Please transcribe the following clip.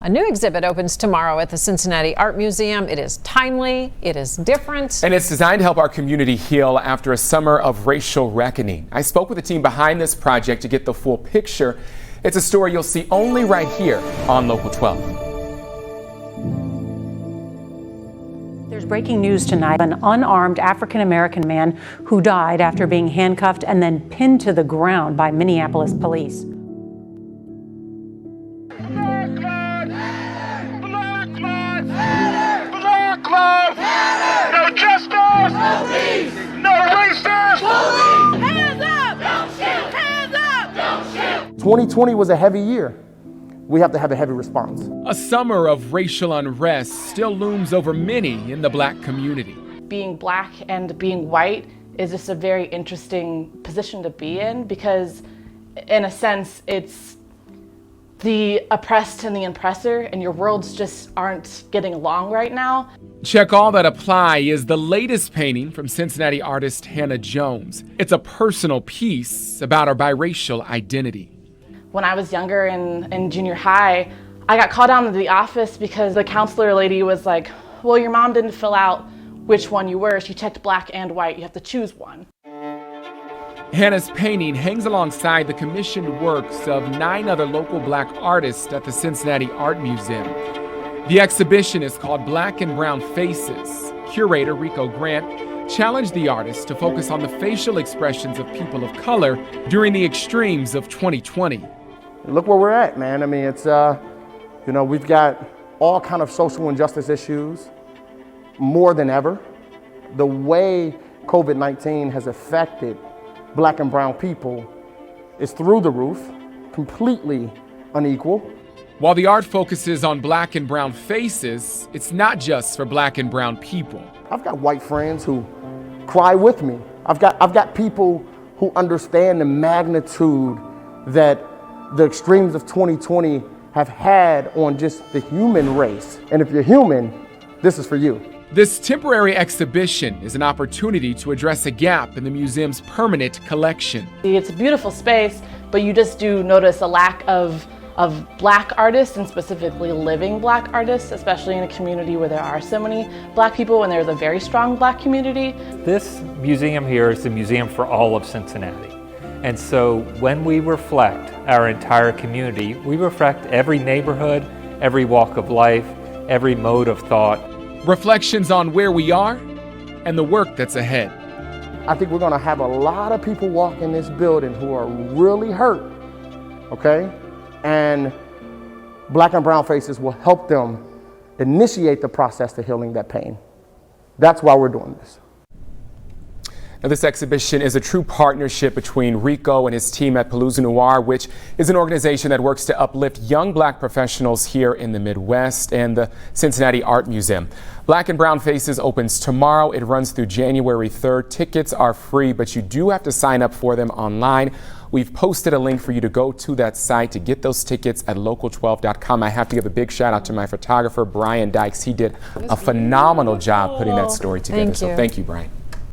A new exhibit opens tomorrow at the Cincinnati Art Museum. It is timely, it is different. And it's designed to help our community heal after a summer of racial reckoning. I spoke with the team behind this project to get the full picture. It's a story you'll see only right here on Local 12. There's breaking news tonight. An unarmed African-American man who died after being handcuffed and then pinned to the ground by Minneapolis police. Black lives matter! Black lives matter! Black lives matter! No justice! Police! No racist! Police! Hands up! Don't shoot! Hands up! Don't shoot! 2020 was a heavy year. We have to have a heavy response. A summer of racial unrest still looms over many in the black community. Being black and being white is just a very interesting position to be in because, in a sense, it's the oppressed and the oppressor, and your worlds just aren't getting along right now. Check All That Apply is the latest painting from Cincinnati artist Hannah Jones. It's a personal piece about our biracial identity. When I was younger in junior high, I got called down to the office because the counselor lady was like, well, your mom didn't fill out which one you were. She checked black and white. You have to choose one. Hannah's painting hangs alongside the commissioned works of 9 other local black artists at the Cincinnati Art Museum. The exhibition is called Black and Brown Faces. Curator Rico Grant challenged the artists to focus on the facial expressions of people of color during the extremes of 2020. Look where we're at, man. I mean, it's, we've got all kind of social injustice issues more than ever. The way COVID-19 has affected black and brown people is through the roof, completely unequal. While the art focuses on black and brown faces, it's not just for black and brown people. I've got white friends who cry with me. I've got people who understand the magnitude that the extremes of 2020 have had on just the human race. And if you're human, this is for you. This temporary exhibition is an opportunity to address a gap in the museum's permanent collection. It's a beautiful space, but you just do notice a lack of black artists, and specifically living black artists, especially in a community where there are so many black people and there's a very strong black community. This museum here is the museum for all of Cincinnati. And so when we reflect our entire community, we reflect every neighborhood, every walk of life, every mode of thought. Reflections on where we are and the work that's ahead. I think we're gonna have a lot of people walk in this building who are really hurt, okay? And black and brown faces will help them initiate the process to healing that pain. That's why we're doing this. Now, this exhibition is a true partnership between Rico and his team at PaloozaNoire's, which is an organization that works to uplift young black professionals here in the Midwest, and the Cincinnati Art Museum. Black and Brown Faces opens tomorrow. It runs through January 3rd. Tickets are free, but you do have to sign up for them online. We've posted a link for you to go to that site to get those tickets at local12.com. I have to give a big shout out to my photographer, Brian Dykes. He did a phenomenal job putting that story together. Thank you. So thank you, Brian.